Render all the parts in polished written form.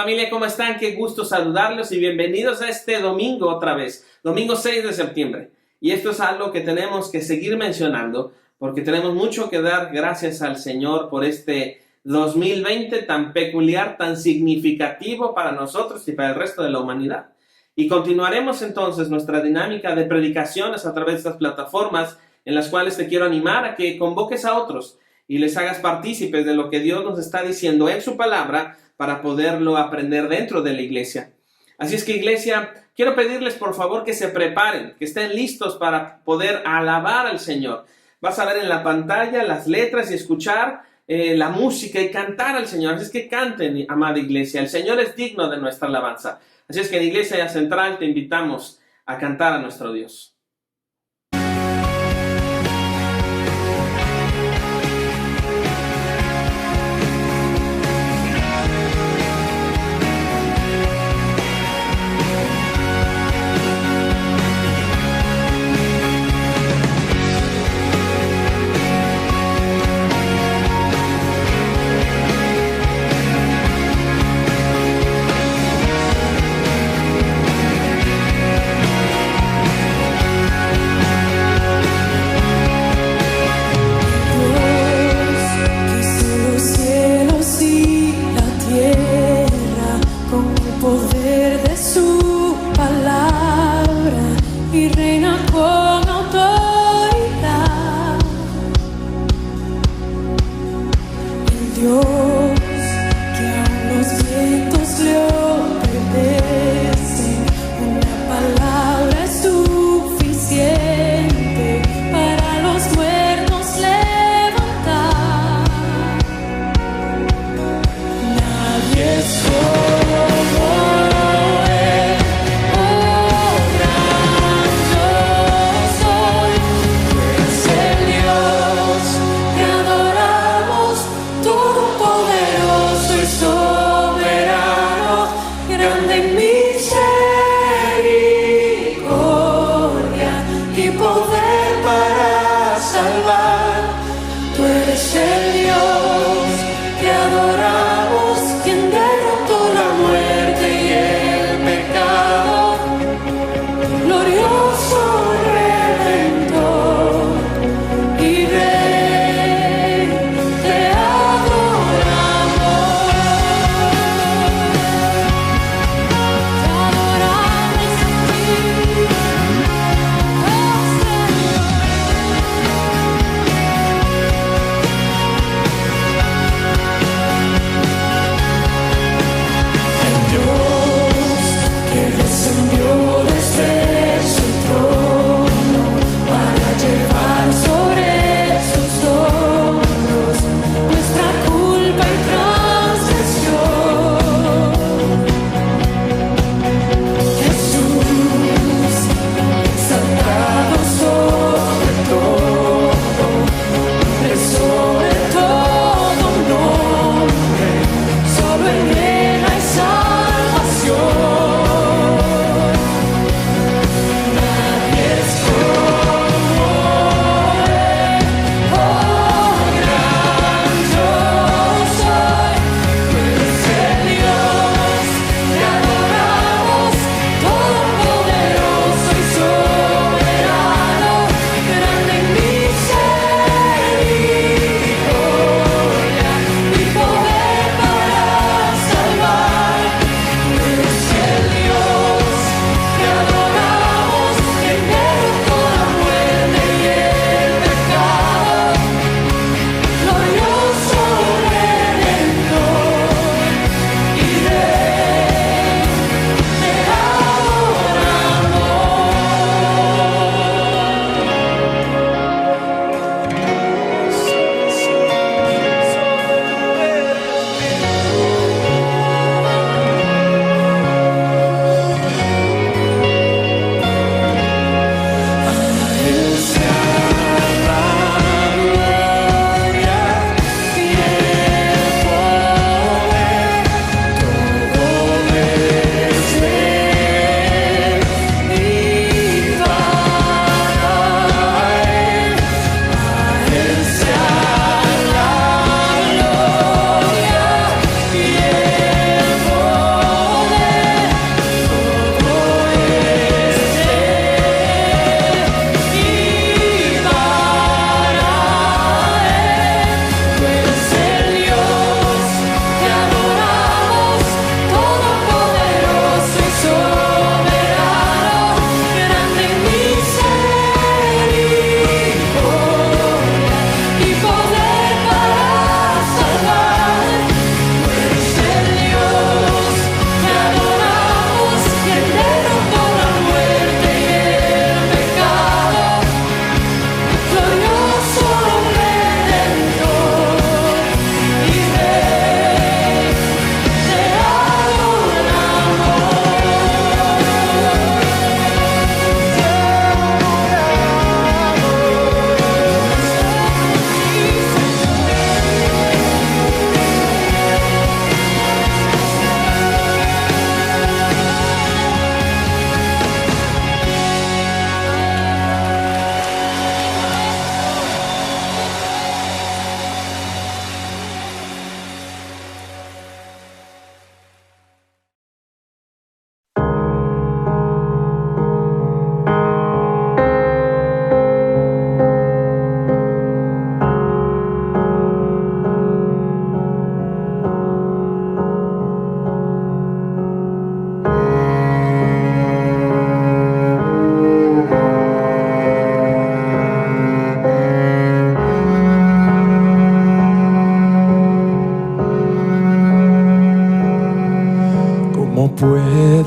familia, ¿cómo están? Qué gusto saludarlos y bienvenidos a este domingo otra vez, domingo 6 de septiembre. Y esto es algo que tenemos que seguir mencionando porque tenemos mucho que dar gracias al Señor por este 2020 tan peculiar, tan significativo para nosotros y para el resto de la humanidad. Y continuaremos entonces nuestra dinámica de predicaciones a través de estas plataformas en las cuales te quiero animar a que convoques a otros y les hagas partícipes de lo que Dios nos está diciendo en su palabra para poderlo aprender dentro de la iglesia. Así es que, iglesia, quiero pedirles por favor que se preparen, que estén listos para poder alabar al Señor. Vas a ver en la pantalla las letras y escuchar la música y cantar al Señor. Así es que canten, amada iglesia. El Señor es digno de nuestra alabanza. Así es que en Iglesia Central te invitamos a cantar a nuestro Dios.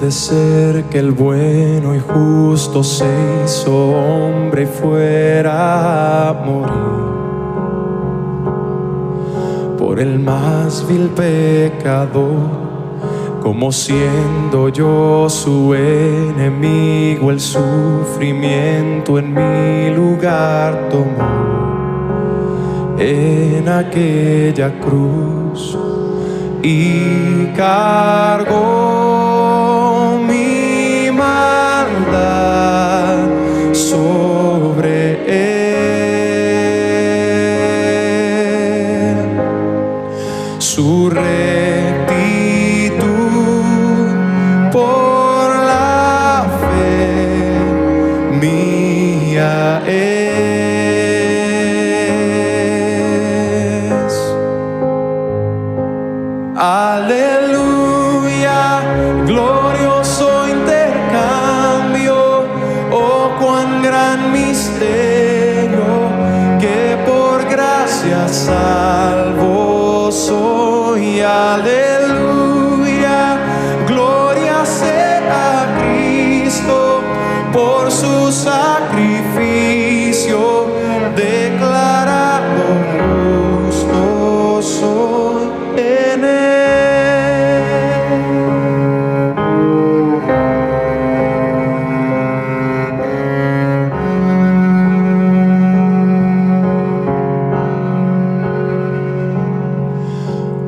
puede ser que el bueno y justo se hizo hombre y fuera a morir por el más vil pecador? Como siendo yo su enemigo, el sufrimiento en mi lugar tomó en aquella cruz y cargó mi maldad sobre él. Su por la fe mía es. Aleluya, glorioso intercambio, oh cuán gran misterio, que por gracia salvo soy. Aleluya, gloria sea a Cristo por su sacrificio, declarado justo soy en él.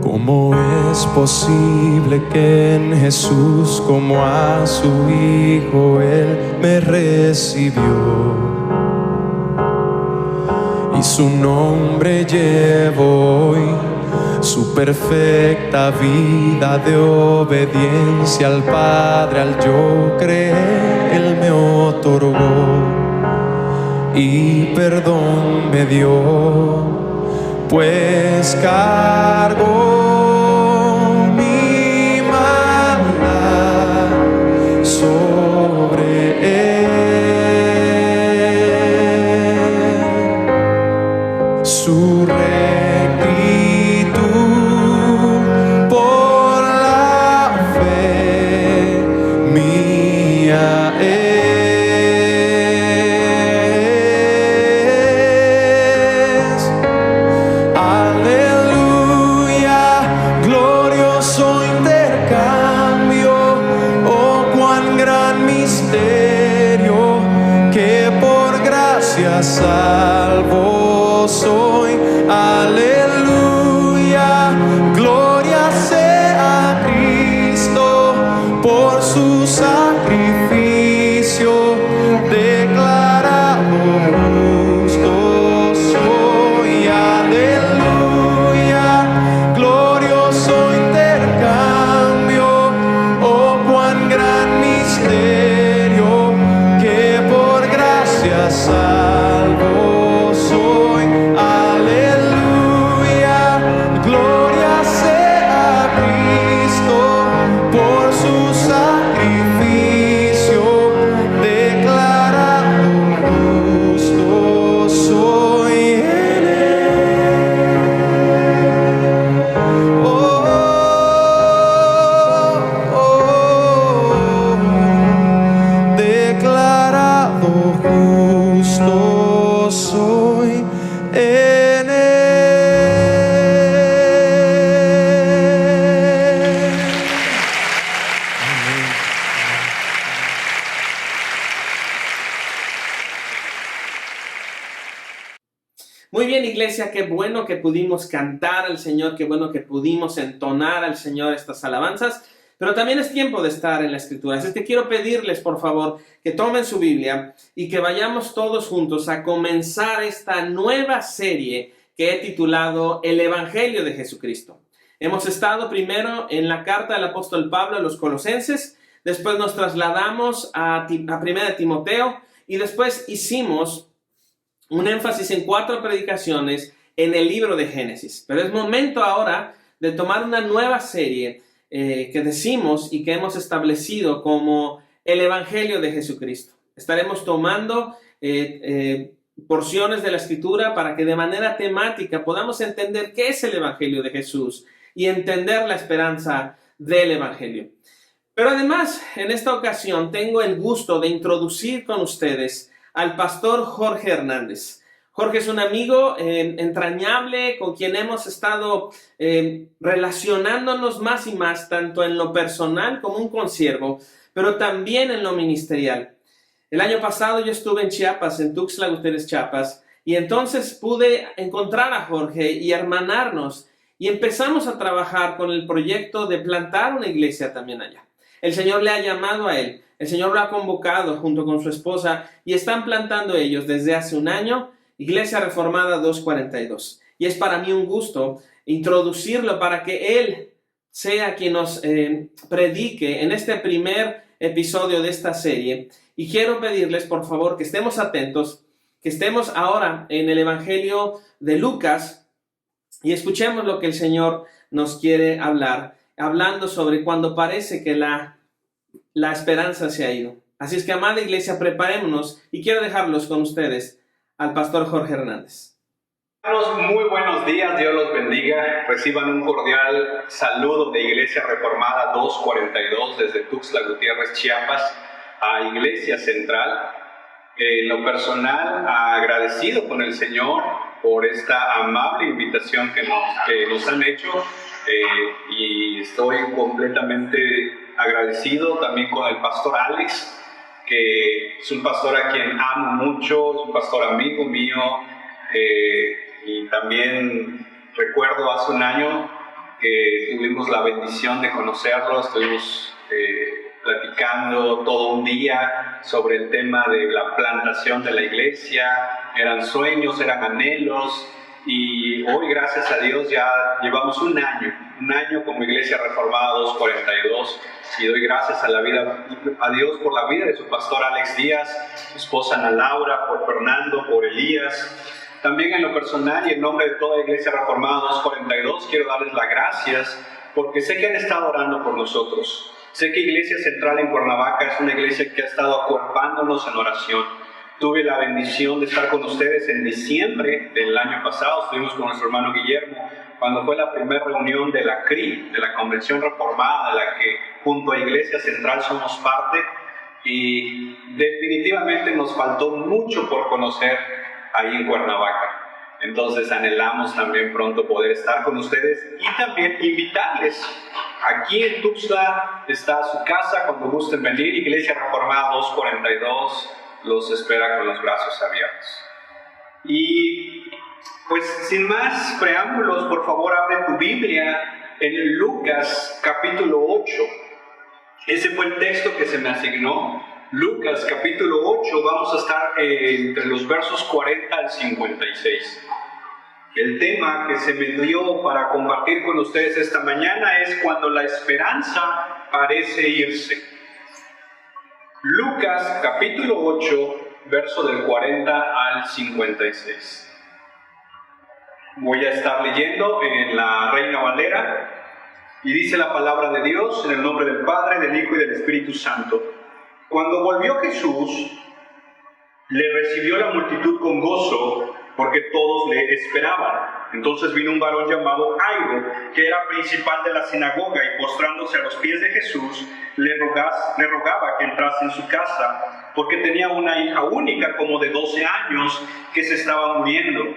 ¿Cómo es posible que en Jesús, como a su Hijo, Él me recibió? Y su nombre llevo hoy, su perfecta vida de obediencia al Padre, al yo creer, Él me otorgó y perdón me dio, pues cargó mi maldad sobre él. Su rectitud por la fe mía es. Aleluya, glorioso intercambio, oh cuán gran misterio, que por gracia salvo soy. Aleluya, gloria sea a Cristo por su sacrificio, declarado justo soy. Aleluya, glorioso intercambio, oh cuán gran misterio, que por gracia salvo soy. Aleluya, gloria sea a Cristo por su sacrificio, declarado justo soy en él. Oh, oh, declarado justo soy en él. Muy bien, iglesia, qué bueno que pudimos cantar al Señor, qué bueno que pudimos entonar al Señor estas alabanzas, pero también es tiempo de estar en la Escritura. Así que quiero pedirles, por favor, que tomen su Biblia y que vayamos todos juntos a comenzar esta nueva serie que he titulado El Evangelio de Jesucristo. Hemos estado primero en la carta del apóstol Pablo a los Colosenses, después nos trasladamos a 1 Timoteo y después hicimos un énfasis en 4 predicaciones en el libro de Génesis. Pero es momento ahora de tomar una nueva serie que decimos y que hemos establecido como el Evangelio de Jesucristo. Estaremos tomando porciones de la Escritura para que de manera temática podamos entender qué es el Evangelio de Jesús y entender la esperanza del Evangelio. Pero además, en esta ocasión tengo el gusto de introducir con ustedes al pastor Jorge Hernández. Jorge es un amigo entrañable con quien hemos estado relacionándonos más y más, tanto en lo personal como un consiervo, pero también en lo ministerial. El año pasado yo estuve en Chiapas, en Tuxtla Gutiérrez, Chiapas, y entonces pude encontrar a Jorge y hermanarnos, y empezamos a trabajar con el proyecto de plantar una iglesia también allá. El Señor le ha llamado a él, el Señor lo ha convocado junto con su esposa, y están plantando ellos desde hace un año Iglesia Reformada 242. Y es para mí un gusto introducirlo para que él sea quien nos predique en este primer episodio de esta serie. Y quiero pedirles, por favor, que estemos atentos, que estemos ahora en el Evangelio de Lucas y escuchemos lo que el Señor nos quiere hablar, hablando sobre cuando parece que la esperanza se ha ido. Así es que, amada iglesia, preparémonos y quiero dejarlos con ustedes al pastor Jorge Hernández. Muy buenos días, Dios los bendiga. Reciban un cordial saludo de Iglesia Reformada 242 desde Tuxtla Gutiérrez, Chiapas, a Iglesia Central. En lo personal, agradecido con el Señor por esta amable invitación que nos han hecho y estoy completamente agradecido también con el pastor Alex, que es un pastor a quien amo mucho, es un pastor amigo mío, y también recuerdo hace un año que tuvimos la bendición de conocerlo, estuvimos platicando todo un día sobre el tema de la plantación de la iglesia, eran sueños, eran anhelos, y hoy, gracias a Dios, ya llevamos un año como Iglesia Reformada 242, y doy gracias a Dios por la vida de su pastor Alex Díaz, su esposa Ana Laura, por Fernando, por Elías. También en lo personal y en nombre de toda Iglesia Reformada 242 quiero darles las gracias porque sé que han estado orando por nosotros. Sé que Iglesia Central en Cuernavaca es una iglesia que ha estado acuerpándonos en oración. Tuve la bendición de estar con ustedes en diciembre del año pasado. Estuvimos con nuestro hermano Guillermo cuando fue la primera reunión de la CRI, de la Convención Reformada, de la que junto a Iglesia Central somos parte. Y definitivamente nos faltó mucho por conocer ahí en Cuernavaca. Entonces anhelamos también pronto poder estar con ustedes y también invitarles. Aquí en Tuxtla está su casa, cuando gusten venir. Iglesia Reformada 242 los espera con los brazos abiertos. Y pues sin más preámbulos, por favor abre tu Biblia en Lucas capítulo 8. Ese fue el texto que se me asignó. Lucas capítulo 8, vamos a estar entre los versos 40 al 56. El tema que se me dio para compartir con ustedes esta mañana es cuando la esperanza parece irse. Lucas capítulo 8, verso del 40 al 56. Voy a estar leyendo en la Reina Valera y dice la palabra de Dios en el nombre del Padre, del Hijo y del Espíritu Santo. Cuando volvió Jesús, le recibió la multitud con gozo, porque todos le esperaban. Entonces vino un varón llamado Jairo, que era principal de la sinagoga, y postrándose a los pies de Jesús, le rogaba que entrase en su casa, porque tenía una hija única, como de 12 años, que se estaba muriendo.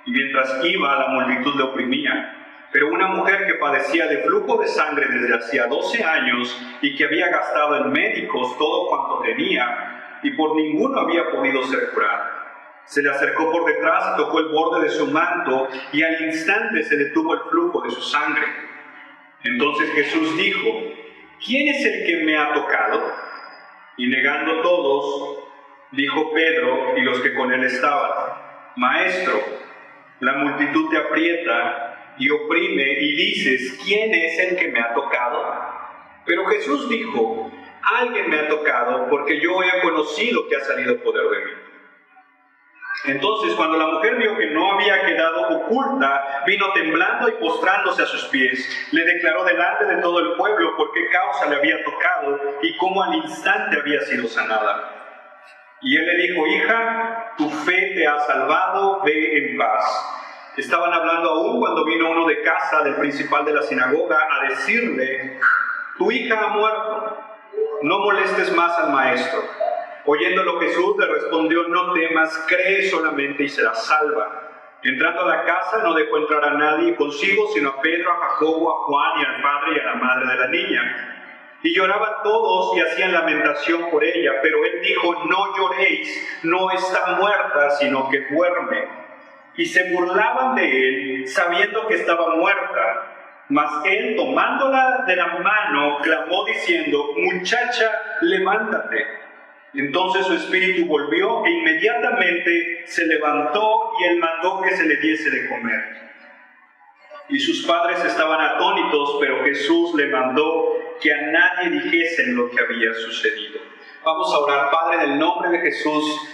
Y mientras iba, la multitud le oprimía. Pero una mujer que padecía de flujo de sangre desde hacía 12 años y que había gastado en médicos todo cuanto tenía y por ninguno había podido ser curada, se le acercó por detrás y tocó el borde de su manto y al instante se detuvo el flujo de su sangre. Entonces Jesús dijo: ¿quién es el que me ha tocado? Y negando todos, dijo Pedro y los que con él estaban: Maestro, la multitud te aprieta y oprime y dices: ¿quién es el que me ha tocado? Pero Jesús dijo: alguien me ha tocado, porque yo he conocido que ha salido poder de mí. Entonces, cuando la mujer vio que no había quedado oculta, vino temblando y postrándose a sus pies. Le declaró delante de todo el pueblo por qué causa le había tocado y cómo al instante había sido sanada. Y él le dijo: hija, tu fe te ha salvado, ve en paz. Estaban hablando aún cuando vino uno de casa del principal de la sinagoga a decirle: tu hija ha muerto, no molestes más al maestro. Oyéndolo Jesús le respondió, no temas, cree solamente y serás salva. Entrando a la casa no dejó entrar a nadie consigo, sino a Pedro, a Jacobo, a Juan y al padre y a la madre de la niña. Y lloraban todos y hacían lamentación por ella, pero él dijo, no lloréis, no está muerta, sino que duerme. Y se burlaban de él, sabiendo que estaba muerta. Mas él, tomándola de la mano, clamó diciendo, muchacha, levántate. Entonces su espíritu volvió e inmediatamente se levantó y él mandó que se le diese de comer. Y sus padres estaban atónitos, pero Jesús le mandó que a nadie dijesen lo que había sucedido. Vamos a orar. Padre, en el nombre de Jesús,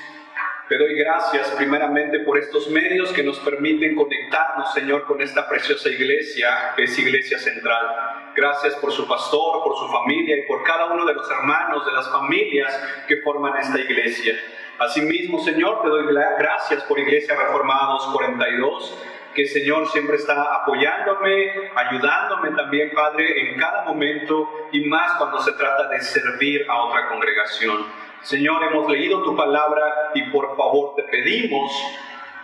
te doy gracias primeramente por estos medios que nos permiten conectarnos, Señor, con esta preciosa iglesia, que es Iglesia Central. Gracias por su pastor, por su familia y por cada uno de los hermanos, de las familias que forman esta iglesia. Asimismo, Señor, te doy gracias por Iglesia Reformada 242, que, Señor, siempre está apoyándome, ayudándome también, Padre, en cada momento y más cuando se trata de servir a otra congregación. Señor, hemos leído tu palabra y por favor te pedimos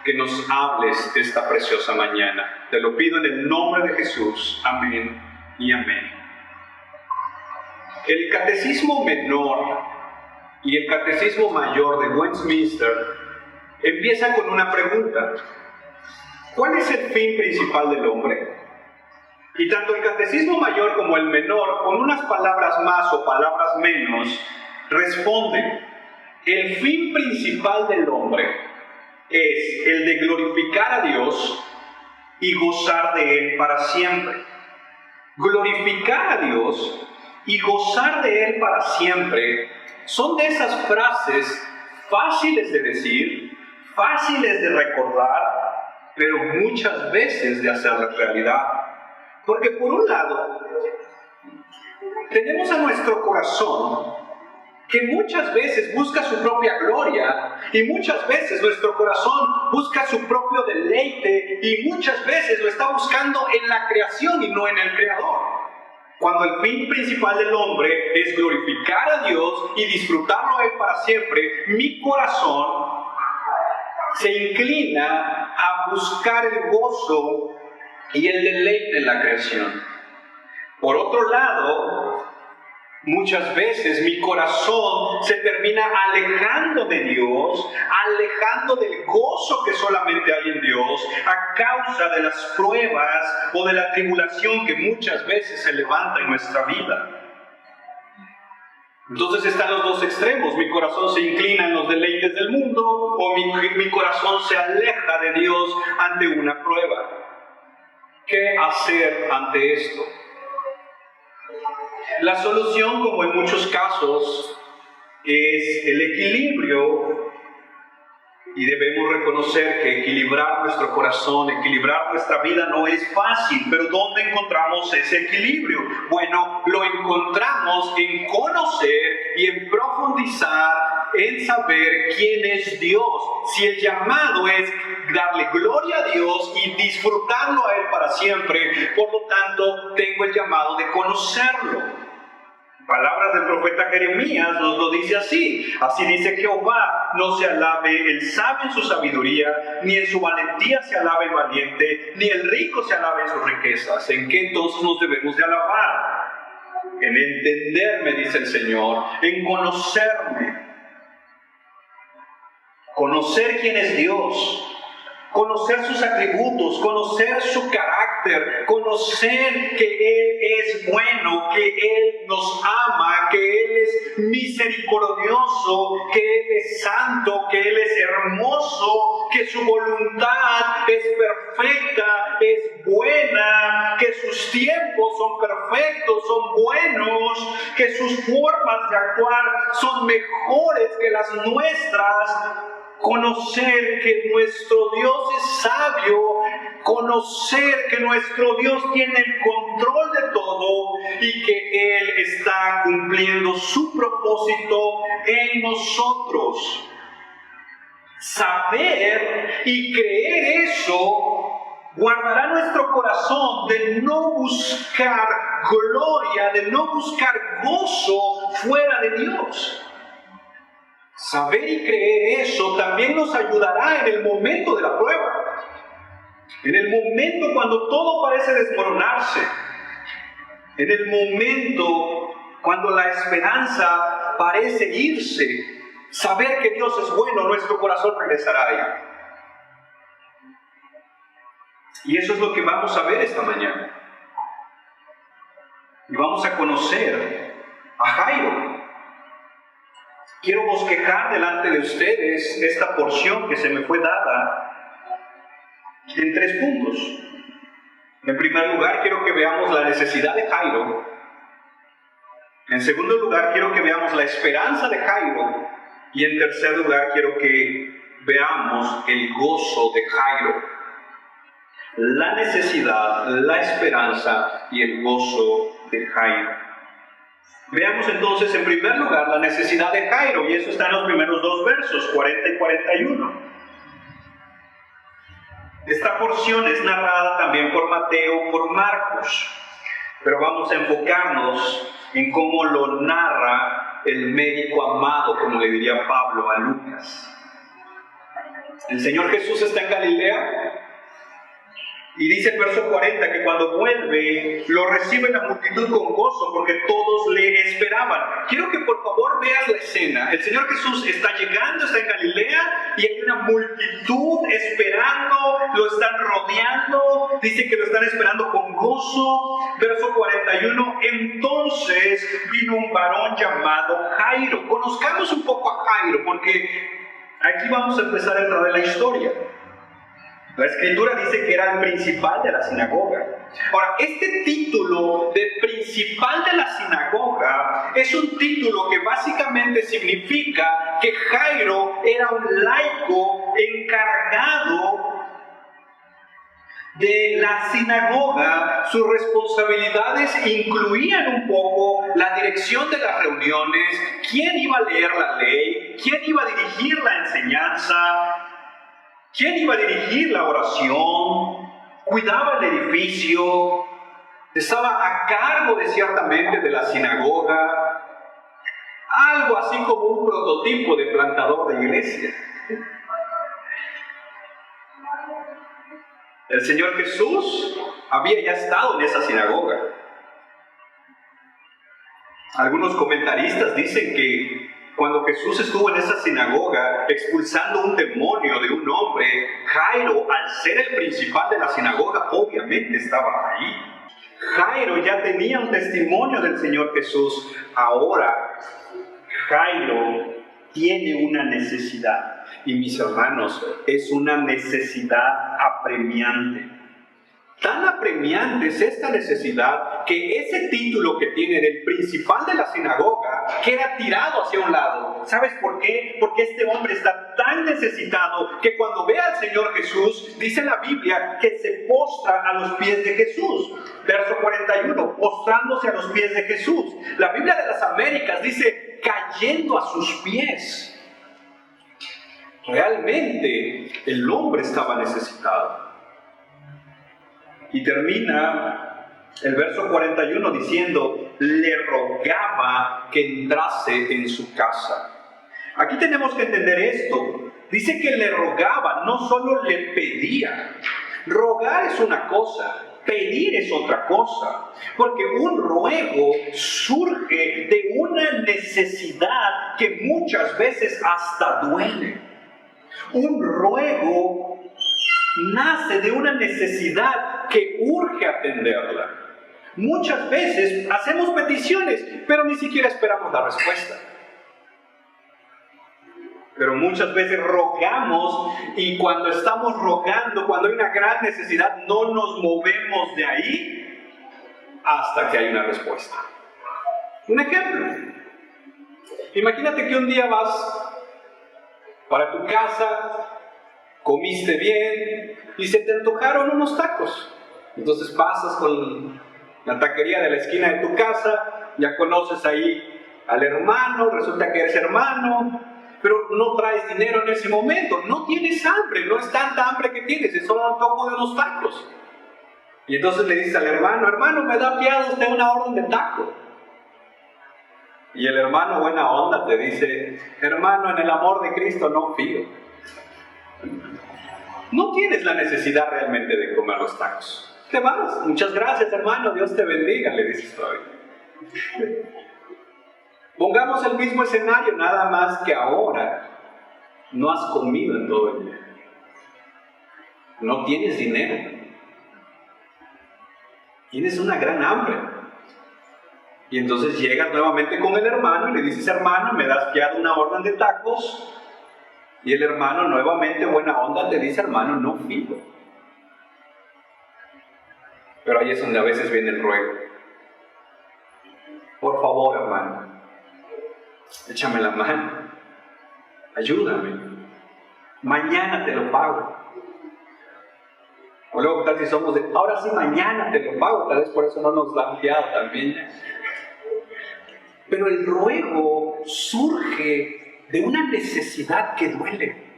que nos hables esta preciosa mañana. Te lo pido en el nombre de Jesús. Amén y amén. El catecismo menor y el catecismo mayor de Westminster empieza con una pregunta. ¿Cuál es el fin principal del hombre? Y tanto el catecismo mayor como el menor, con unas palabras más o palabras menos, responden: el fin principal del hombre es el de glorificar a Dios y gozar de Él para siempre. Glorificar a Dios y gozar de Él para siempre son de esas frases fáciles de decir, fáciles de recordar, pero muchas veces de hacer realidad. Porque por un lado, tenemos a nuestro corazón que muchas veces busca su propia gloria y muchas veces nuestro corazón busca su propio deleite y muchas veces lo está buscando en la creación y no en el Creador. Cuando el fin principal del hombre es glorificar a Dios y disfrutarlo a Él para siempre, mi corazón se inclina a buscar el gozo y el deleite en la creación. Por otro lado, muchas veces mi corazón se termina alejando de Dios, alejando del gozo que solamente hay en Dios, a causa de las pruebas o de la tribulación que muchas veces se levanta en nuestra vida. Entonces están los dos extremos: mi corazón se inclina en los deleites del mundo o mi corazón se aleja de Dios ante una prueba. ¿Qué hacer ante esto? La solución, como en muchos casos, es el equilibrio, y debemos reconocer que equilibrar nuestro corazón, equilibrar nuestra vida no es fácil, pero ¿dónde encontramos ese equilibrio? Bueno, lo encontramos en conocer y en profundizar, en saber quién es Dios. Si el llamado es darle gloria a Dios y disfrutarlo a Él para siempre, por lo tanto, tengo el llamado de conocerlo. Palabras del profeta Jeremías nos lo dice así. Así dice Jehová: no se alabe el sabio en su sabiduría, ni en su valentía se alabe el valiente, ni el rico se alabe en sus riquezas. ¿En qué entonces nos debemos de alabar? En entenderme, dice el Señor, en conocerme. Conocer quién es Dios, conocer sus atributos, conocer su carácter, conocer que Él es bueno, que Él nos ama, que Él es misericordioso, que Él es santo, que Él es hermoso, que su voluntad es perfecta, es buena, que sus tiempos son perfectos, son buenos, que sus formas de actuar son mejores que las nuestras. Conocer que nuestro Dios es sabio, conocer que nuestro Dios tiene el control de todo y que Él está cumpliendo su propósito en nosotros. Saber y creer eso Guardará nuestro corazón de no buscar gloria, de no buscar gozo fuera de Dios. Saber y creer eso también nos ayudará en el momento de la prueba. En el momento cuando todo parece desmoronarse. En el momento cuando la esperanza parece irse. Saber que Dios es bueno, nuestro corazón regresará ahí. Y eso es lo que vamos a ver esta mañana. Y vamos a conocer a Jairo. Quiero bosquejar delante de ustedes esta porción que se me fue dada en 3 puntos. En primer lugar, quiero que veamos la necesidad de Jairo. En segundo lugar, quiero que veamos la esperanza de Jairo. Y en tercer lugar, quiero que veamos el gozo de Jairo. La necesidad, la esperanza y el gozo de Jairo. Veamos entonces en primer lugar la necesidad de Jairo, y eso está en los primeros 2 versos, 40 y 41. Esta porción es narrada también por Mateo, por Marcos, pero vamos a enfocarnos en cómo lo narra el médico amado, como le diría Pablo a Lucas. El Señor Jesús está en Galilea. Y dice el verso 40 que cuando vuelve, lo recibe la multitud con gozo porque todos le esperaban. Quiero que por favor veas la escena. El Señor Jesús está llegando, está en Galilea y hay una multitud esperando, lo están rodeando. Dice que lo están esperando con gozo. Verso 41, entonces vino un varón llamado Jairo. Conozcamos un poco a Jairo porque aquí vamos a empezar a entrar en la historia. La Escritura dice que era el principal de la sinagoga. Ahora, este título de principal de la sinagoga es un título que básicamente significa que Jairo era un laico encargado de la sinagoga. Sus responsabilidades incluían un poco la dirección de las reuniones, quién iba a leer la ley, quién iba a dirigir la enseñanza, quién iba a dirigir la oración, cuidaba el edificio, estaba a cargo ciertamente de la sinagoga, algo así como un prototipo de plantador de iglesia. El Señor Jesús había ya estado en esa sinagoga. Algunos comentaristas dicen que cuando Jesús estuvo en esa sinagoga expulsando un demonio de un hombre, Jairo, al ser el principal de la sinagoga, obviamente estaba ahí. Jairo ya tenía un testimonio del Señor Jesús. Ahora, Jairo tiene una necesidad. Y mis hermanos, es una necesidad apremiante. Tan apremiante es esta necesidad que ese título que tiene del principal de la sinagoga queda tirado hacia un lado. ¿Sabes por qué? Porque este hombre está tan necesitado que cuando ve al Señor Jesús, dice la Biblia que se postra a los pies de Jesús. Verso 41, postrándose a los pies de Jesús. La Biblia de las Américas dice cayendo a sus pies. Realmente el hombre estaba necesitado. Y termina el verso 41 diciendo, le rogaba que entrase en su casa. Aquí tenemos que entender esto. Dice que le rogaba, no solo le pedía. Rogar es una cosa, pedir es otra cosa. Porque un ruego surge de una necesidad que muchas veces hasta duele. Un ruego nace de una necesidad que urge atenderla. Muchas veces hacemos peticiones, pero ni siquiera esperamos la respuesta. Pero muchas veces rogamos y cuando estamos rogando, cuando hay una gran necesidad, no nos movemos de ahí hasta que hay una respuesta. Un ejemplo. Imagínate que un día vas para tu casa, comiste bien y se te antojaron unos tacos. Entonces pasas con la taquería de la esquina de tu casa, ya conoces ahí al hermano, resulta que eres hermano, pero no traes dinero en ese momento. No tienes hambre, no es tanta hambre que tienes, es solo un toco de unos tacos. Y entonces le dices al hermano, hermano, ¿me da piado usted una orden de taco? Y el hermano buena onda te dice, hermano, en el amor de Cristo no fío. No tienes la necesidad realmente de comer los tacos. Te vas, muchas gracias hermano, Dios te bendiga, le dices todavía. Pongamos el mismo escenario, nada más que ahora no has comido en todo el día. No tienes dinero. Tienes una gran hambre. Y entonces llegas nuevamente con el hermano y le dices, hermano, me das fiado una orden de tacos. Y el hermano nuevamente buena onda te dice, hermano, no fío. Pero ahí es donde a veces viene el ruego. Por favor, hermano, échame la mano, ayúdame, mañana te lo pago. O luego, tal si somos de, ahora sí, mañana te lo pago, tal vez por eso no nos lo han fiado también. Pero el ruego surge de una necesidad que duele.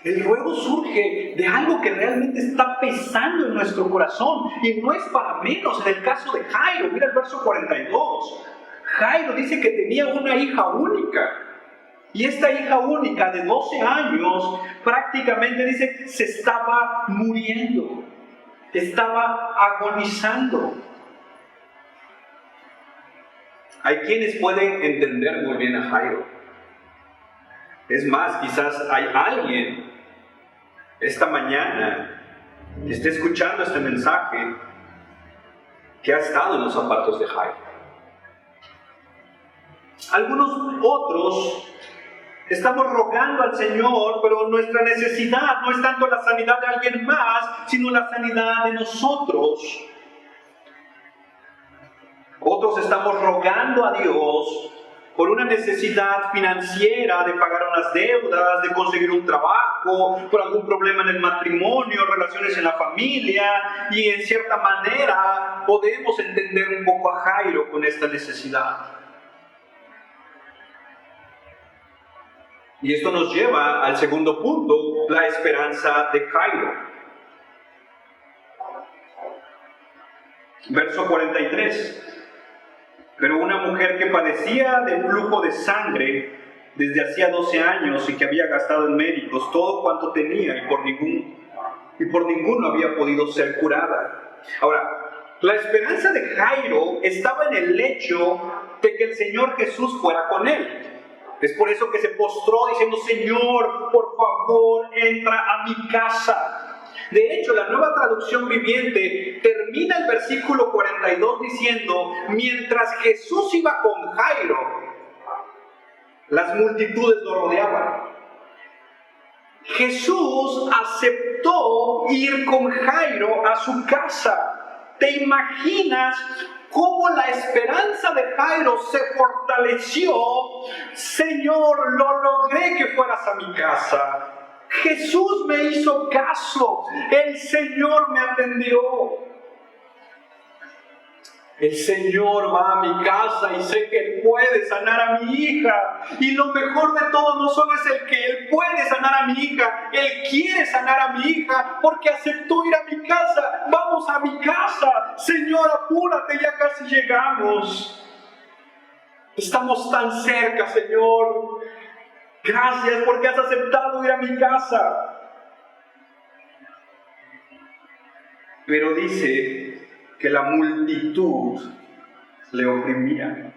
El ruego surge de algo que realmente está pesando en nuestro corazón, y no es para menos en el caso de Jairo. Mira el verso 42. Jairo dice que tenía una hija única, y esta hija única de 12 años prácticamente dice se estaba muriendo, estaba agonizando. Hay quienes pueden entender muy bien a Jairo. Es más, quizás hay alguien esta mañana que esté escuchando este mensaje que ha estado en los zapatos de Jairo. Algunos otros estamos rogando al Señor, pero nuestra necesidad no es tanto la sanidad de alguien más, sino la sanidad de nosotros. Otros estamos rogando a Dios por una necesidad financiera, de pagar unas deudas, de conseguir un trabajo, por algún problema en el matrimonio, relaciones en la familia, y en cierta manera podemos entender un poco a Jairo con esta necesidad. Y esto nos lleva al segundo punto, la esperanza de Jairo. Verso 43. Pero una mujer que padecía de flujo de sangre desde hacía 12 años y que había gastado en médicos todo cuanto tenía y por ninguno había podido ser curada. Ahora, la esperanza de Jairo estaba en el hecho de que el Señor Jesús fuera con él. Es por eso que se postró diciendo, Señor, por favor, entra a mi casa. De hecho, la Nueva Traducción Viviente termina el versículo 42 diciendo, mientras Jesús iba con Jairo, las multitudes lo rodeaban. Jesús aceptó ir con Jairo a su casa. ¿Te imaginas cómo la esperanza de Jairo se fortaleció? Señor, lo logré que fueras a mi casa. Jesús me hizo caso, el Señor me atendió. El Señor va a mi casa y sé que Él puede sanar a mi hija. Y lo mejor de todo no solo es el que Él puede sanar a mi hija, Él quiere sanar a mi hija porque aceptó ir a mi casa. Vamos a mi casa. Señor, apúrate, ya casi llegamos. Estamos tan cerca, Señor. Gracias porque has aceptado ir a mi casa. Pero dice que la multitud le oprimía.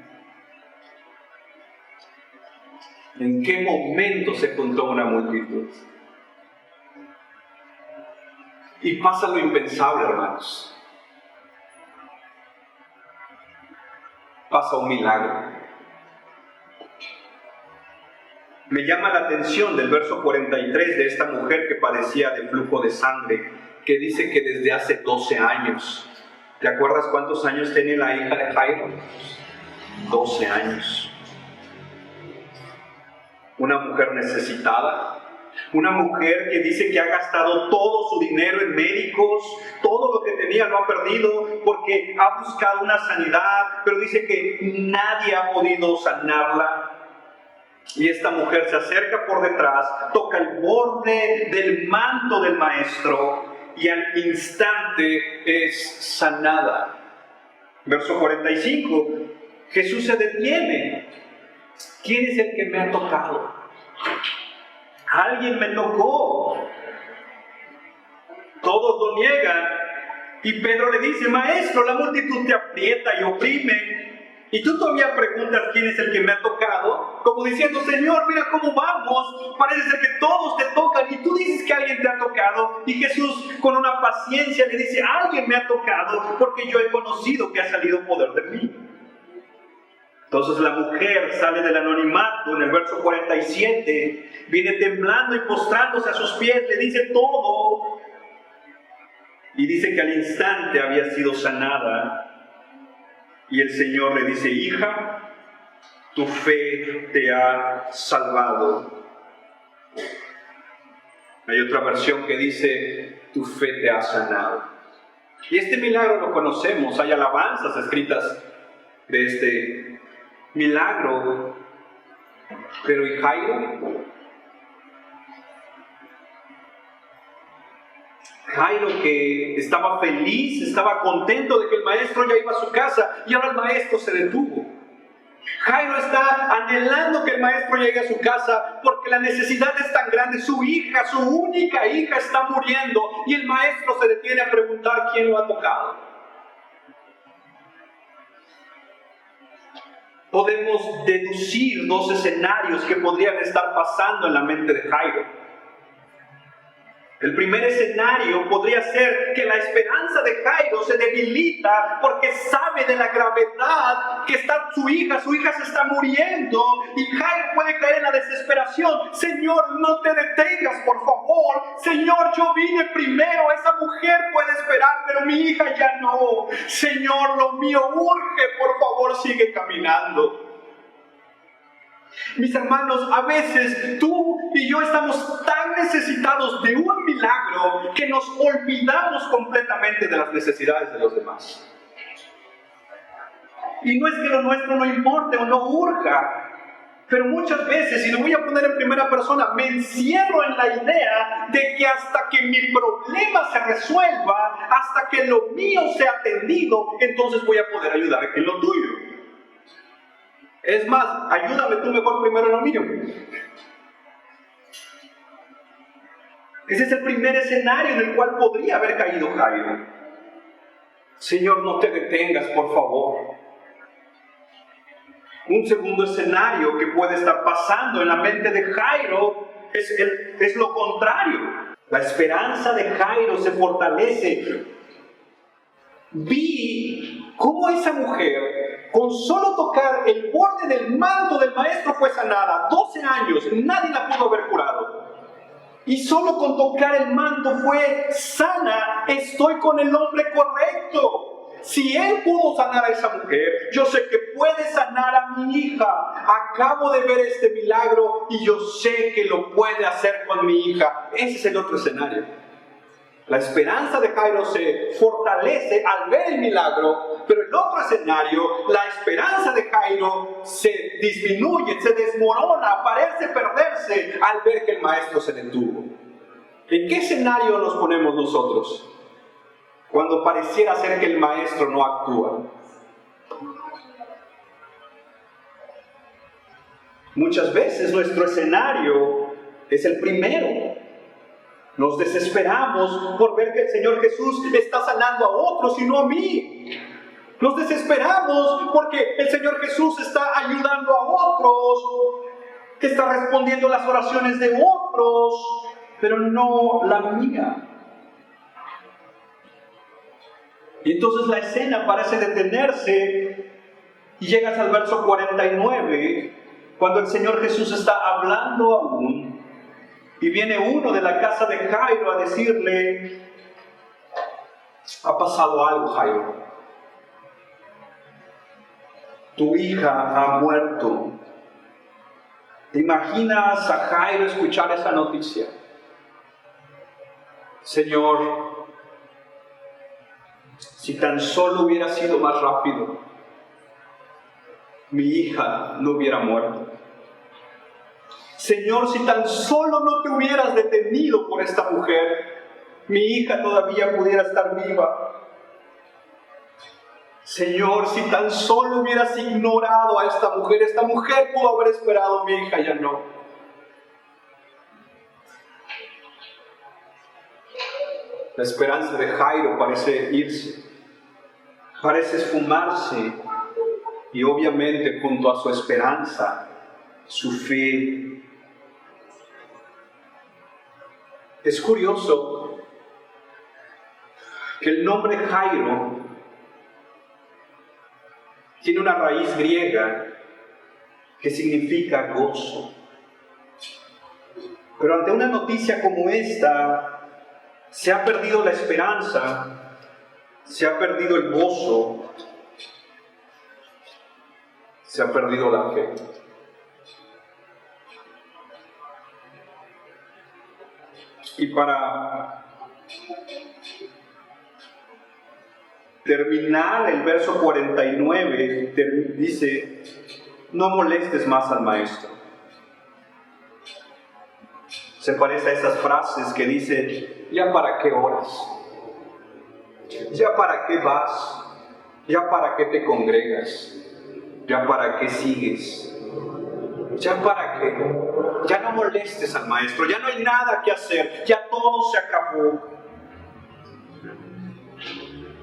¿En qué momento se juntó una multitud? Y pasa lo impensable, hermanos. Pasa un milagro. Me llama la atención del verso 43 de esta mujer que padecía de flujo de sangre, que dice que desde hace 12 años. ¿Te acuerdas cuántos años tiene la hija de Jairo? 12 años. Una mujer necesitada, una mujer que dice que ha gastado todo su dinero en médicos, todo lo que tenía lo ha perdido porque ha buscado una sanidad, pero dice que nadie ha podido sanarla. Y esta mujer se acerca por detrás, toca el borde del manto del maestro y al instante es sanada. Verso 45, Jesús se detiene. ¿Quién es el que me ha tocado? Alguien me tocó. Todos lo niegan. Y Pedro le dice, maestro, la multitud te aprieta y oprime. Y tú todavía preguntas quién es el que me ha tocado, como diciendo, Señor, mira cómo vamos, parece ser que todos te tocan y tú dices que alguien te ha tocado. Y Jesús con una paciencia le dice, alguien me ha tocado porque yo he conocido que ha salido poder de mí. Entonces la mujer sale del anonimato en el verso 47, viene temblando y postrándose a sus pies, le dice todo y dice que al instante había sido sanada. Y el Señor le dice, hija, tu fe te ha salvado. Hay otra versión que dice, tu fe te ha sanado. Y este milagro lo conocemos, hay alabanzas escritas de este milagro. Pero ¿y Jairo? Jairo, que estaba feliz, estaba contento de que el maestro ya iba a su casa y ahora el maestro se detuvo. Jairo está anhelando que el maestro llegue a su casa porque la necesidad es tan grande. Su hija, su única hija está muriendo y el maestro se detiene a preguntar quién lo ha tocado. Podemos deducir dos escenarios que podrían estar pasando en la mente de Jairo. El primer escenario podría ser que la esperanza de Jairo se debilita porque sabe de la gravedad que está su hija se está muriendo y Jairo puede caer en la desesperación. Señor, no te detengas, por favor. Señor, yo vine primero, esa mujer puede esperar, pero mi hija ya no. Señor, lo mío urge, por favor, sigue caminando. Mis hermanos, a veces tú y yo estamos tan necesitados de un milagro que nos olvidamos completamente de las necesidades de los demás. Y no es que lo nuestro no importe o no urja, pero muchas veces, y lo voy a poner en primera persona, me encierro en la idea de que hasta que mi problema se resuelva, hasta que lo mío sea atendido, entonces voy a poder ayudar en lo tuyo. Es más, ayúdame tú mejor primero en lo mío. Ese es el primer escenario en el cual podría haber caído Jairo. Señor, no te detengas, por favor. Un segundo escenario que puede estar pasando en la mente de Jairo es lo contrario. La esperanza de Jairo se fortalece. Vi cómo esa mujer, con solo tocar el borde del manto del maestro, fue sanada. 12 años, nadie la pudo haber curado. Y solo con tocar el manto fue sana. Estoy con el hombre correcto. Si él pudo sanar a esa mujer, yo sé que puede sanar a mi hija. Acabo de ver este milagro y yo sé que lo puede hacer con mi hija. Ese es el otro escenario. La esperanza de Jairo se fortalece al ver el milagro, pero el otro escenario, la esperanza de Jairo se disminuye, se desmorona, parece perderse al ver que el maestro se detuvo. ¿En qué escenario nos ponemos nosotros cuando pareciera ser que el maestro no actúa? Muchas veces nuestro escenario es el primero. Nos desesperamos por ver que el Señor Jesús está sanando a otros y no a mí. Nos desesperamos porque el Señor Jesús está ayudando a otros, que está respondiendo las oraciones de otros, pero no la mía. Y entonces la escena parece detenerse y llegas al verso 49, cuando el Señor Jesús está hablando aún. Y viene uno de la casa de Jairo a decirle, ha pasado algo, Jairo. Tu hija ha muerto. ¿Te imaginas a Jairo escuchar esa noticia? Señor, si tan solo hubiera sido más rápido, mi hija no hubiera muerto. Señor, si tan solo no te hubieras detenido por esta mujer, mi hija todavía pudiera estar viva. Señor, si tan solo hubieras ignorado a esta mujer pudo haber esperado, mi hija ya no. La esperanza de Jairo parece irse, parece esfumarse, y obviamente junto a su esperanza, su fe. Es curioso que el nombre Jairo tiene una raíz griega que significa gozo. Pero ante una noticia como esta, se ha perdido la esperanza, se ha perdido el gozo, se ha perdido la fe. Y para terminar el verso 49, dice: no molestes más al maestro. Se parece a esas frases que dice: ¿ya para qué oras? ¿Ya para qué vas? ¿Ya para qué te congregas? ¿Ya para qué sigues? ¿Ya para qué? Ya no molestes al maestro, ya no hay nada que hacer, ya todo se acabó.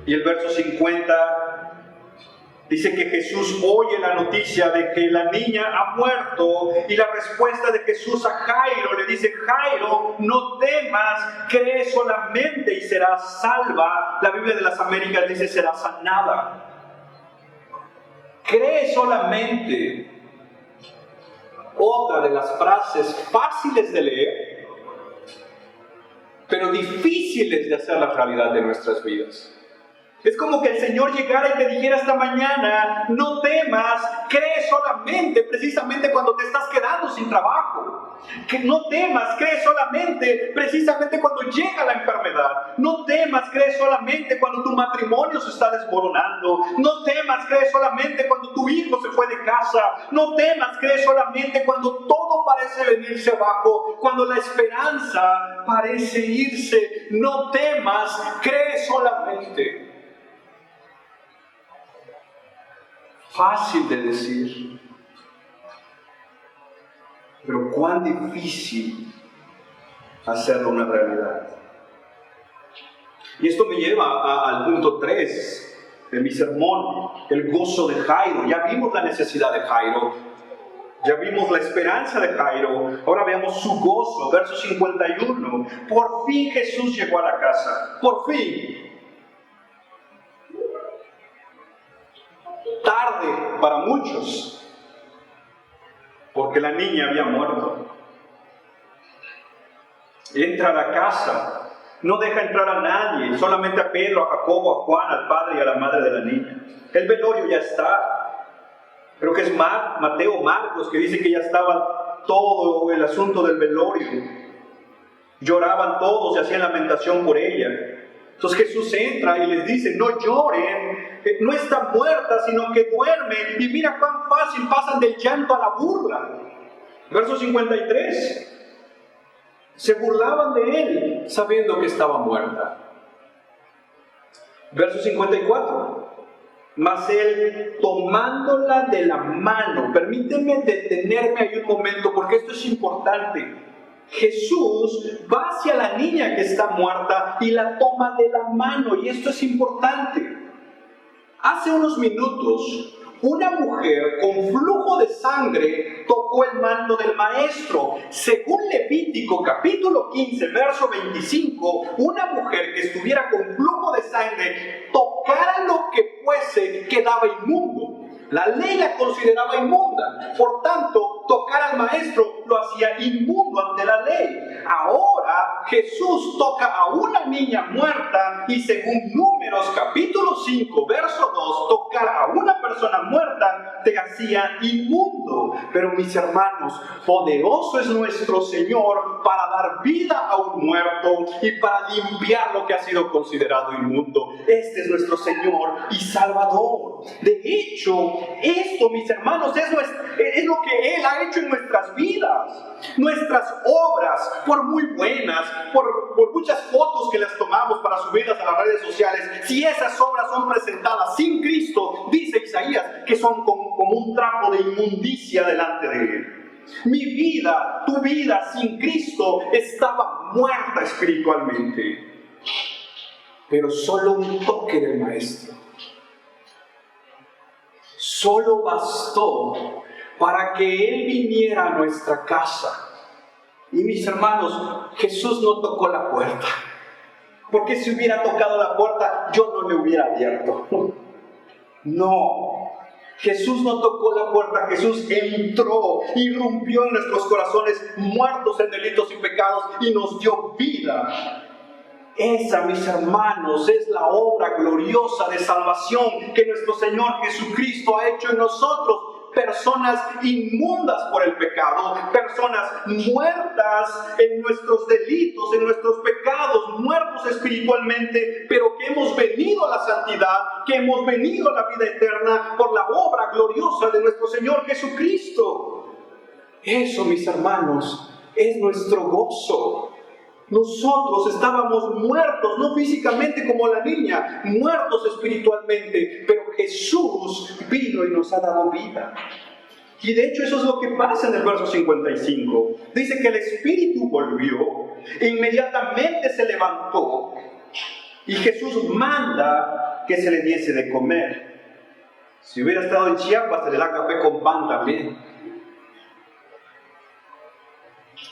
Y el verso 50 dice que Jesús oye la noticia de que la niña ha muerto, y la respuesta de Jesús a Jairo le dice: Jairo, no temas, cree solamente y serás salva. La Biblia de las Américas dice: será sanada. Cree solamente. Otra de las frases fáciles de leer, pero difíciles de hacer la realidad de nuestras vidas. Es como que el Señor llegara y te dijera esta mañana: no temas, cree solamente, precisamente cuando te estás quedando sin trabajo. Que no temas, cree solamente, precisamente cuando llega la enfermedad. No temas, cree solamente cuando tu matrimonio se está desmoronando. No temas, cree solamente cuando tu hijo se fue de casa. No temas, cree solamente cuando todo parece venirse abajo, cuando la esperanza parece irse. No temas, cree solamente. Fácil de decir, pero cuán difícil hacerlo una realidad. Y esto me lleva al punto 3 de mi sermón: el gozo de Jairo. Ya vimos la necesidad de Jairo, ya vimos la esperanza de Jairo, ahora veamos su gozo. Verso 51: por fin Jesús llegó a la casa, por fin. Tarde para muchos, porque la niña había muerto. Entra a la casa, no deja entrar a nadie, solamente a Pedro, a Jacobo, a Juan, al padre y a la madre de la niña. El velorio ya está. Creo que es Mateo, Marcos, que dice que ya estaba todo el asunto del velorio. Lloraban todos y hacían lamentación por ella. Entonces Jesús entra y les dice: no lloren, no está muerta, sino que duerme. Y mira cuán fácil pasan del llanto a la burla. Verso 53. Se burlaban de él sabiendo que estaba muerta. Verso 54. Mas él, tomándola de la mano. Permíteme detenerme ahí un momento, porque esto es importante. Jesús va hacia la niña que está muerta y la toma de la mano, y esto es importante. Hace unos minutos, una mujer con flujo de sangre tocó el manto del maestro. Según Levítico capítulo 15, verso 25, una mujer que estuviera con flujo de sangre, tocara lo que fuese, quedaba inmundo. La ley la consideraba inmunda, por tanto, tocar al maestro lo hacía inmundo ante la ley. Ahora Jesús toca a una niña muerta, y según Números capítulo 5, verso 2, tocar a una persona muerta te hacía inmundo. Pero mis hermanos, poderoso es nuestro Señor para dar vida a un muerto y para limpiar lo que ha sido considerado inmundo. Este es nuestro Señor y Salvador. De hecho, esto, mis hermanos, es lo que Él ha ha hecho en nuestras vidas. Nuestras obras, por muy buenas, por muchas fotos que las tomamos para subirlas a las redes sociales, si esas obras son presentadas sin Cristo, dice Isaías, que son como un trapo de inmundicia delante de Él. Mi vida, tu vida sin Cristo estaba muerta espiritualmente. Pero solo un toque del Maestro, solo bastó para que Él viniera a nuestra casa. Y mis hermanos, Jesús no tocó la puerta, porque si hubiera tocado la puerta, yo no le hubiera abierto. No, Jesús no tocó la puerta, Jesús entró, irrumpió en nuestros corazones muertos en delitos y pecados y nos dio vida. Esa, mis hermanos, es la obra gloriosa de salvación que nuestro Señor Jesucristo ha hecho en nosotros. Personas inmundas por el pecado, personas muertas en nuestros delitos, en nuestros pecados, muertos espiritualmente, pero que hemos venido a la santidad, que hemos venido a la vida eterna por la obra gloriosa de nuestro Señor Jesucristo. Eso, mis hermanos, es nuestro gozo. Nosotros estábamos muertos, no físicamente como la niña, muertos espiritualmente, pero Jesús vino y nos ha dado vida. Y de hecho eso es lo que pasa en el verso 55. Dice que el Espíritu volvió, e inmediatamente se levantó, y Jesús manda que se le diese de comer. Si hubiera estado en Chiapas, se le da café con pan también.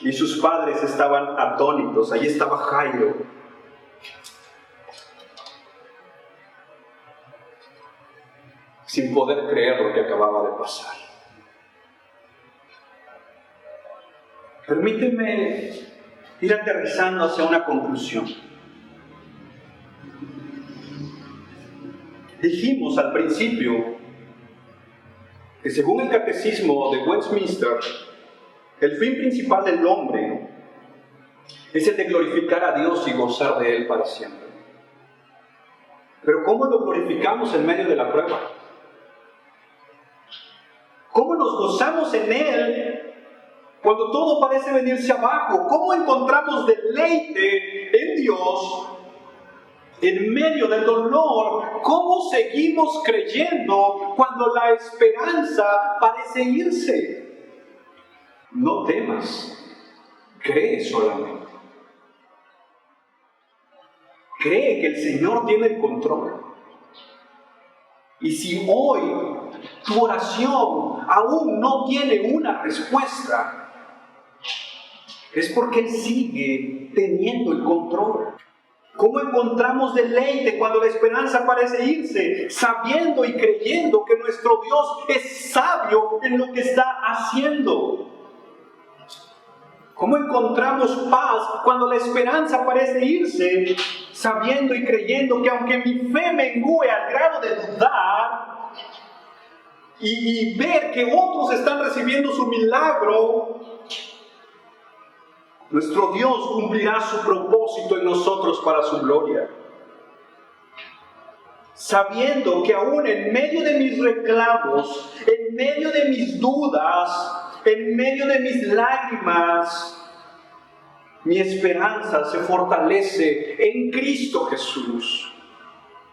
Y sus padres estaban atónitos. Allí estaba Jairo. Sin poder creer lo que acababa de pasar. Permíteme ir aterrizando hacia una conclusión. Dijimos al principio que según el Catecismo de Westminster, el fin principal del hombre es el de glorificar a Dios y gozar de Él para siempre. Pero ¿cómo lo glorificamos en medio de la prueba? ¿Cómo nos gozamos en Él cuando todo parece venirse abajo? ¿Cómo encontramos deleite en Dios en medio del dolor? ¿Cómo seguimos creyendo cuando la esperanza parece irse? No temas, cree solamente. Cree que el Señor tiene el control. Y si hoy tu oración aún no tiene una respuesta, es porque Él sigue teniendo el control. ¿Cómo encontramos deleite cuando la esperanza parece irse? Sabiendo y creyendo que nuestro Dios es sabio en lo que está haciendo. ¿Cómo encontramos paz cuando la esperanza parece irse? Sabiendo y creyendo que aunque mi fe mengüe al grado de dudar y ver que otros están recibiendo su milagro, nuestro Dios cumplirá su propósito en nosotros para su gloria. Sabiendo que aún en medio de mis reclamos, en medio de mis dudas, en medio de mis lágrimas, mi esperanza se fortalece en Cristo Jesús,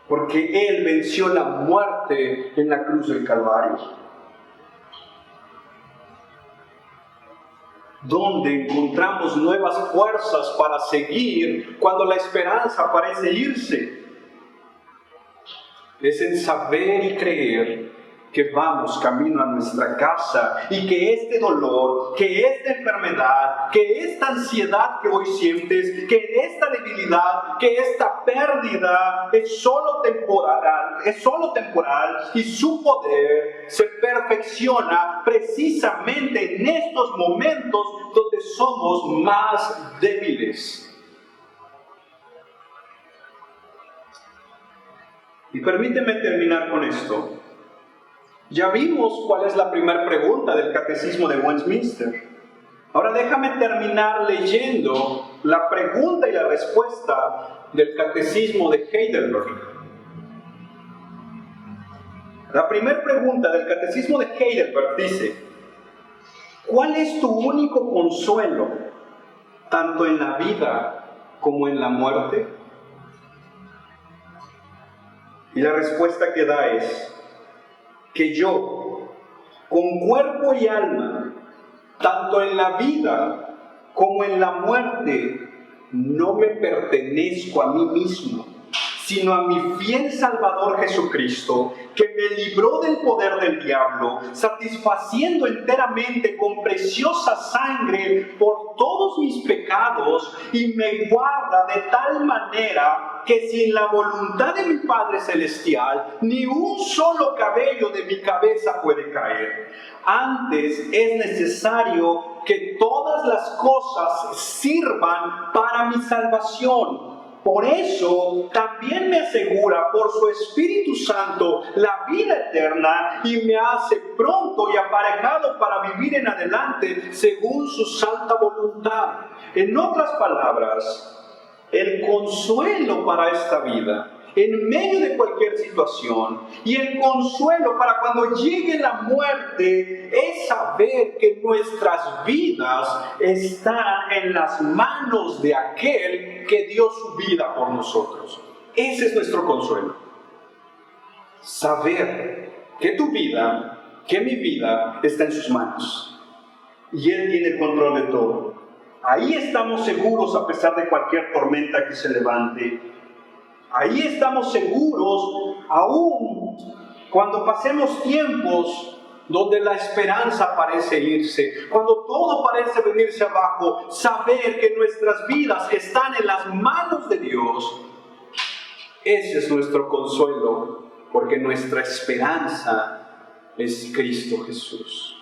porque Él venció la muerte en la cruz del Calvario. Donde encontramos nuevas fuerzas para seguir cuando la esperanza parece irse, es en saber y creer que vamos camino a nuestra casa y que este dolor, que esta enfermedad, que esta ansiedad que hoy sientes, que esta debilidad, que esta pérdida es solo temporal y su poder se perfecciona precisamente en estos momentos donde somos más débiles. Y permíteme terminar con esto. Ya vimos cuál es la primera pregunta del Catecismo de Westminster. Ahora déjame terminar leyendo la pregunta y la respuesta del Catecismo de Heidelberg. La primera pregunta del Catecismo de Heidelberg dice: ¿Cuál es tu único consuelo, tanto en la vida como en la muerte? Y la respuesta que da es que yo, con cuerpo y alma, tanto en la vida como en la muerte, no me pertenezco a mí mismo, sino a mi fiel Salvador Jesucristo, que me libró del poder del diablo, satisfaciendo enteramente con preciosa sangre por todos mis pecados, y me guarda de tal manera que sin la voluntad de mi Padre Celestial, ni un solo cabello de mi cabeza puede caer. Antes es necesario que todas las cosas sirvan para mi salvación. Por eso también me asegura por su Espíritu Santo la vida eterna y me hace pronto y aparejado para vivir en adelante según su santa voluntad. En otras palabras, el consuelo para esta vida, en medio de cualquier situación, y el consuelo para cuando llegue la muerte, es saber que nuestras vidas están en las manos de aquel que dio su vida por nosotros. Ese es nuestro consuelo. Saber que tu vida, que mi vida, está en sus manos. Y Él tiene el control de todo. Ahí estamos seguros a pesar de cualquier tormenta que se levante. Ahí estamos seguros aún cuando pasemos tiempos donde la esperanza parece irse, cuando todo parece venirse abajo, saber que nuestras vidas están en las manos de Dios. Ese es nuestro consuelo, porque nuestra esperanza es Cristo Jesús.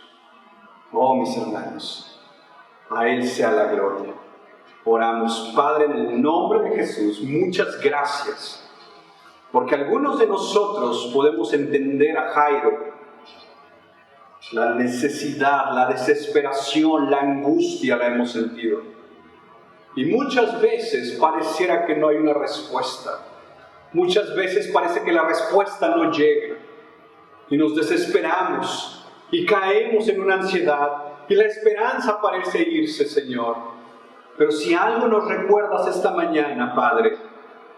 Oh, mis hermanos, a Él sea la gloria. Oramos, Padre, en el nombre de Jesús, muchas gracias, porque algunos de nosotros podemos entender a Jairo, la necesidad, la desesperación, la angustia la hemos sentido. Y muchas veces pareciera que no hay una respuesta. Muchas veces parece que la respuesta no llega. Y nos desesperamos y caemos en una ansiedad y la esperanza parece irse, Señor. Pero si algo nos recuerdas esta mañana, Padre,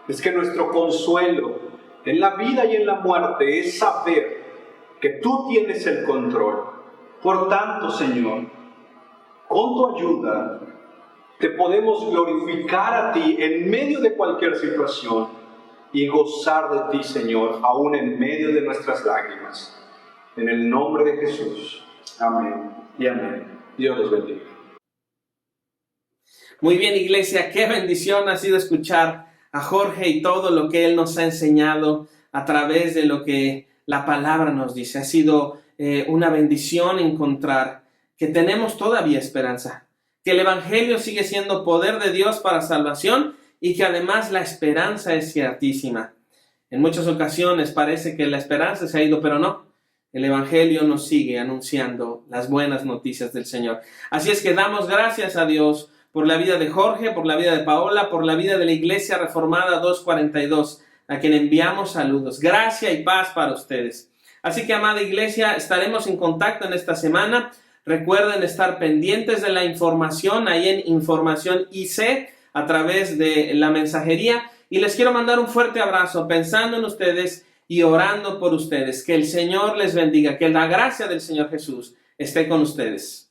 es que nuestro consuelo en la vida y en la muerte es saber que tú tienes el control. Por tanto, Señor, con tu ayuda, te podemos glorificar a ti en medio de cualquier situación y gozar de ti, Señor, aún en medio de nuestras lágrimas. En el nombre de Jesús. Amén y amén. Dios los bendiga. Muy bien, iglesia, qué bendición ha sido escuchar a Jorge y todo lo que él nos ha enseñado a través de lo que la palabra nos dice. Ha sido una bendición encontrar que tenemos todavía esperanza, que el Evangelio sigue siendo poder de Dios para salvación y que además la esperanza es ciertísima. En muchas ocasiones parece que la esperanza se ha ido, pero no. El Evangelio nos sigue anunciando las buenas noticias del Señor. Así es que damos gracias a Dios por la vida de Jorge, por la vida de Paola, por la vida de la Iglesia Reformada 242, a quien enviamos saludos. Gracia y paz para ustedes. Así que, amada Iglesia, estaremos en contacto en esta semana. Recuerden estar pendientes de la información ahí en Información IC a través de la mensajería. Y les quiero mandar un fuerte abrazo pensando en ustedes y orando por ustedes. Que el Señor les bendiga, que la gracia del Señor Jesús esté con ustedes.